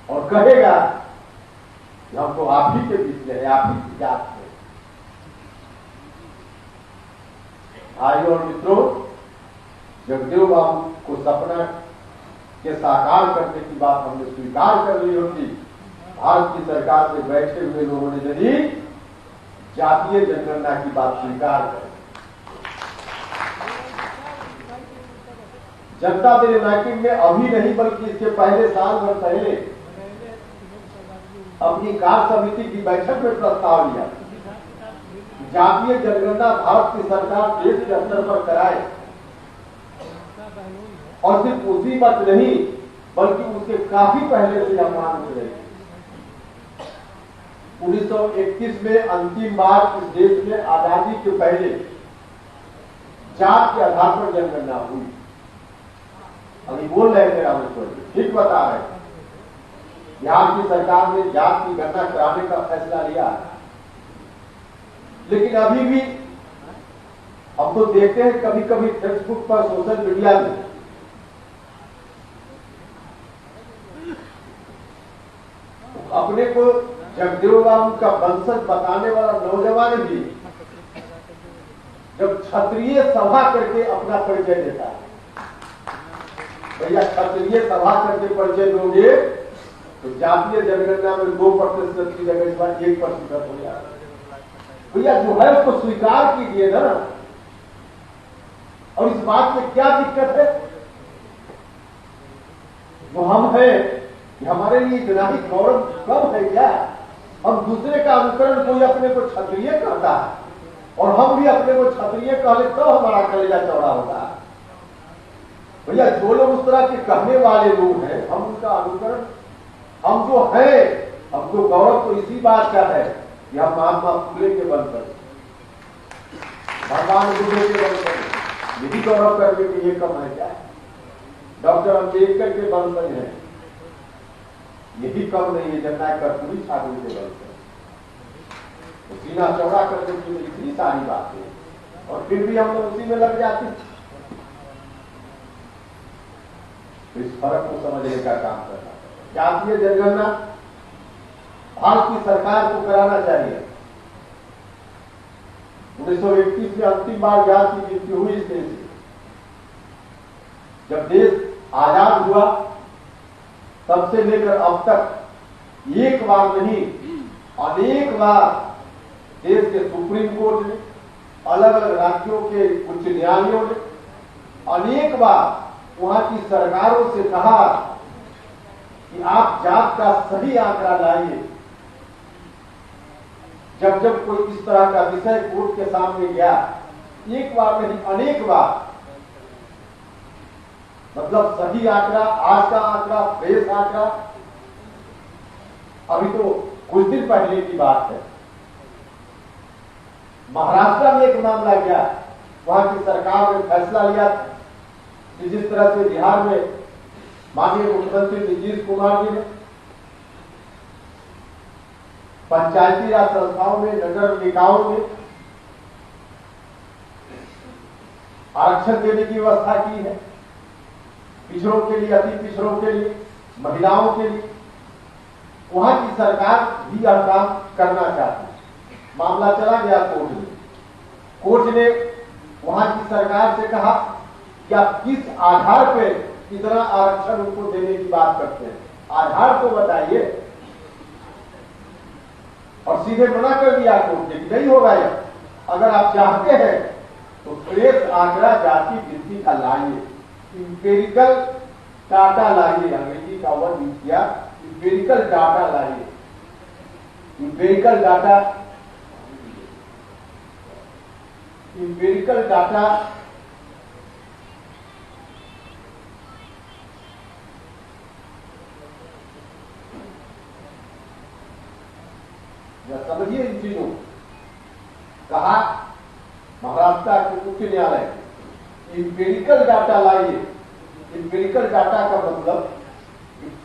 और कहेगा कि हम तो आप ही के बीच में, आप ही की जात में। भाइयों और मित्रों, जगदेव बाबू को सपना के साकार करने की बात हमने स्वीकार कर ली होती, भारत की सरकार में बैठे हुए लोगों ने यदि जातीय जनगणना की बात स्वीकार कर, जनता दल यूनाइटेड में अभी नहीं बल्कि इसके पहले साल भर पहले अपनी कार्य समिति की बैठक में प्रस्ताव लिया, जातीय जनगणना भारत की सरकार देश के स्तर पर कराए, और सिर्फ उसी वक्त नहीं बल्कि उसके काफी पहले से यह मांग हो रही। 1931 में अंतिम बार इस देश में आजादी के पहले जात के आधार पर जनगणना हुई। अभी बोल रहे थे रामेश्वर जी, ठीक बता रहे, बिहार की सरकार ने जात की गणना कराने का फैसला लिया, लेकिन अभी भी हम तो देखते हैं कभी कभी फेसबुक पर, सोशल मीडिया में अपने को जगदेव बाबू का वंशज बताने वाला नौजवान भी जब क्षत्रिय सभा करके अपना परिचय देता है, भैया क्षत्रिय सभा करके परिचय दोगे तो जातीय जनगणना में 2% की जगह इस बार 1% हो जाएगा। भैया जो है उसको स्वीकार कीजिए ना, और इस बात में क्या दिक्कत है? वो हम है कि हमारे लिए इतना ही गौरव कम है क्या? हम दूसरे का अनुकरण, कोई अपने को क्षत्रिय कहता है और हम भी अपने को क्षत्रिय कह ले तो हमारा कलेजा चौड़ा होता है। भैया जो लोग उस तरह के कहने वाले लोग हैं, हम उनका अनुकरण, हम जो है, हमको गौरव तो इसी बात का है कि हम महात्मा फुले के बल पर, भगवान बुद्ध के बल पर, यही गौरव करने के ये कम है क्या? डॉक्टर अम्बेडकर के बल पर है, यही कम नहीं है जननायक कर्पूरी ठाकुर के बल पर। तो सीना चौड़ा करने की इतनी सारी बातें, और फिर भी हम लोग उसी में लग जाते हैं। तो इस फर्क को समझने का काम करना, जातीय जनगणना भारत की सरकार को कराना चाहिए। 1931 में अंतिम बार जात की गिनती हुई इस देश में। जब देश आजाद हुआ तब से लेकर अब तक एक बार नहीं, अनेक बार देश के सुप्रीम कोर्ट ने, अलग अलग राज्यों के उच्च न्यायालयों ने अनेक बार वहां की सरकारों से कहा कि आप जात का सही आंकड़ा लाइए। जब जब कोई इस तरह का विषय कोर्ट के सामने गया, एक बार नहीं अनेक बार, मतलब सही आंकड़ा, आज का आंकड़ा, फ्रेश आंकड़ा। अभी तो कुछ दिन पहले की बात है, महाराष्ट्र में एक मामला गया, वहां की सरकार ने फैसला लिया कि जिस तरह से बिहार में माननीय मुख्यमंत्री नीतीश कुमार जी ने पंचायती राज संस्थाओं में, नगर निकायों में आरक्षण देने की व्यवस्था की है, पिछड़ों के लिए, अति पिछड़ों के लिए, महिलाओं के लिए, वहां की सरकार भी यह काम करना चाहती है। मामला चला गया कोर्ट में। कोर्ट ने वहां की सरकार से कहा कि आप किस आधार पे इतना आरक्षण उनको देने की बात करते हैं, आधार तो बताइए। और सीधे मना कर दिया कोर्ट ने कि नहीं होगा यह, अगर आप चाहते हैं तो फ्रेश आंकड़ा जाति गिनती का लाइए, इंपेरिकल डाटा लाइए, अंग्रेजी का वर्ड यूज किया, इंपेरिकल डाटा लाइए। इंपेरिकल डाटा, इंपेरिकल डाटा समझिए इन चीजों। कहा महाराष्ट्र के उच्च न्यायालय, इंपेरिकल डाटा लाइए। इंपेरिकल डाटा का मतलब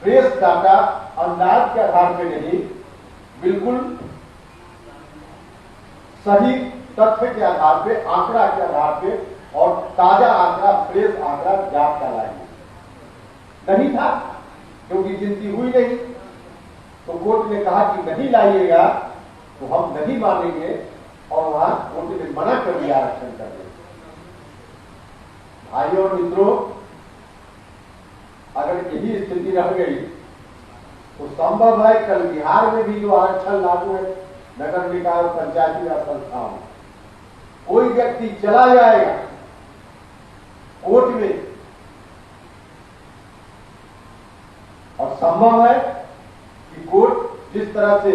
फ्रेश डाटा, अंदाज के आधार पर नहीं, बिल्कुल सही तथ्य के आधार पे, आंकड़ा के आधार पे, और ताजा आंकड़ा, फ्रेश आंकड़ा जात का लाइए। नहीं था क्योंकि गिनती हुई नहीं, तो कोर्ट ने कहा कि नहीं लाइएगा तो हम नहीं मानेंगे, और वहां कोर्ट ने मना कर दिया आरक्षण करने। भाइयों और मित्रों, अगर यही स्थिति रह गई तो संभव है कल बिहार में भी जो आरक्षण लागू है नगर निकाय और पंचायती राज संस्थाओं में, कोई व्यक्ति चला जाएगा कोर्ट में, और संभव है कि कोर्ट जिस तरह से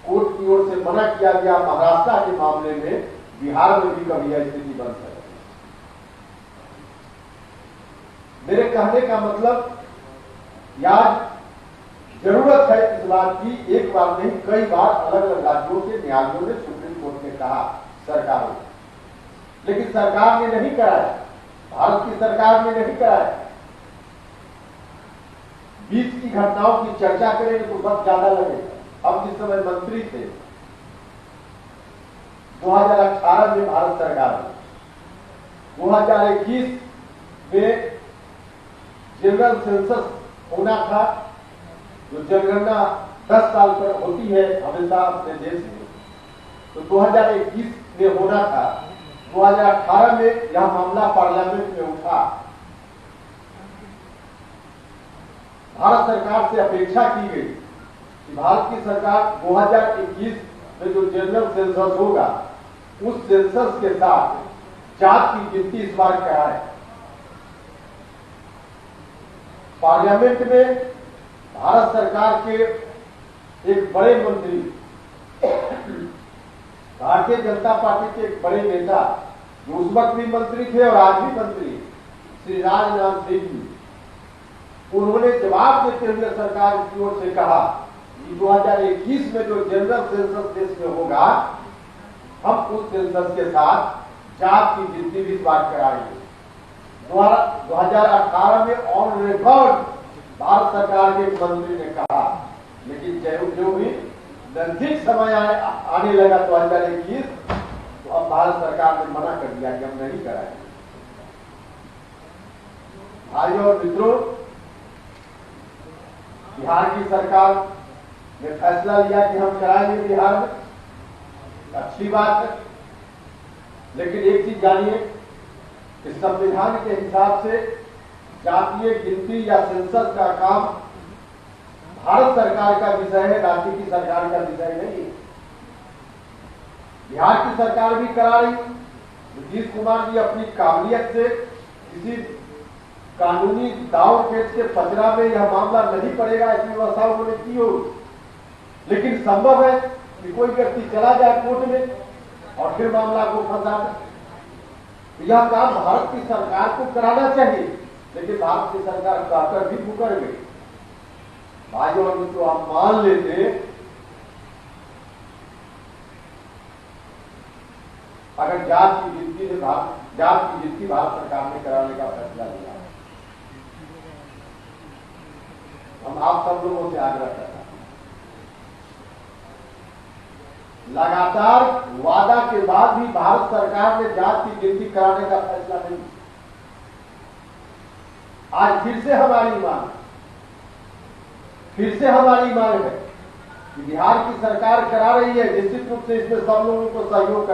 कोर्ट की ओर से मना किया गया महाराष्ट्र के मामले में, बिहार में भी कभी यह स्थिति बन सकती है। मेरे कहने का मतलब, याद जरूरत है इस बात की, एक बार नहीं कई बार अलग अलग राज्यों के न्यायालयों ने सुप्रीम कोर्ट ने कहा सरकारों, लेकिन सरकार ने नहीं कराया, भारत की सरकार ने नहीं कराया। बीच की घटनाओं की चर्चा करेंगे तो वक्त ज्यादा लगेगा। अब जिस समय मंत्री थे 2018 में भारत सरकार ने, 2021 में जनरल सेंसस होना था, जो जनगणना 10 साल पर होती है हमेशा अपने देश में, तो 2021 में होना था। 2018 में यह मामला पार्लियामेंट में उठा। भारत सरकार से अपेक्षा की गई कि भारत की सरकार 2021 में जो जनरल सेंसस होगा उस सेंसस के साथ जात की गिनती इस बार कराए। पार्लियामेंट में भारत सरकार के एक बड़े मंत्री, भारतीय जनता पार्टी के एक बड़े नेता, जो उस वक्त भी मंत्री थे और आज भी मंत्री, श्री राजनाथ सिंह जी, उन्होंने जवाब देते हुए सरकार की ओर से कहा कि 2021 में जो जनरल सेंसस देश में होगा, हम उस सेंसस के साथ जात की गिनती भी इस बार कराएंगे। 2018 में ऑन रिकॉर्ड भारत सरकार के एक मंत्री ने कहा, लेकिन जो भी नजदीक समय आने लगा 2021, तो अब भारत सरकार ने मना कर दिया कि हम नहीं कराएंगे। भाइयों और मित्रों, बिहार की सरकार ने फैसला लिया कि हम कराएंगे बिहार में, अच्छी बात है, लेकिन एक चीज जानिए कि संविधान के हिसाब से जातीय गिनती या सेंसस का काम भारत सरकार का विषय है, राज्य की सरकार का विषय नहीं है। बिहार की सरकार भी करा रही। नीतीश कुमार जी अपनी काबिलियत से किसी कानूनी दाव पेच के पचरा में यह मामला नहीं पड़ेगा, ऐसी व्यवस्था उन्होंने की होगी। लेकिन संभव है कि कोई व्यक्ति चला जाए कोर्ट में और फिर मामला को फंसा दे। यह काम भारत की सरकार को कराना चाहिए, लेकिन भारत की सरकार कहकर भी मुकर गई। भाइयों और मित्रों, आप मान लेते अगर जात की गिनती भारत सरकार ने कराने का फैसला लिया, हम आप सब लोगों से आग्रह करते हैं, लगातार वादा के बाद भी भारत सरकार ने जात की गिनती कराने का फैसला नहीं किया। आज फिर से हमारी मांग है कि बिहार की सरकार करा रही है, निश्चित रूप से इसमें सब लोगों को सहयोग कर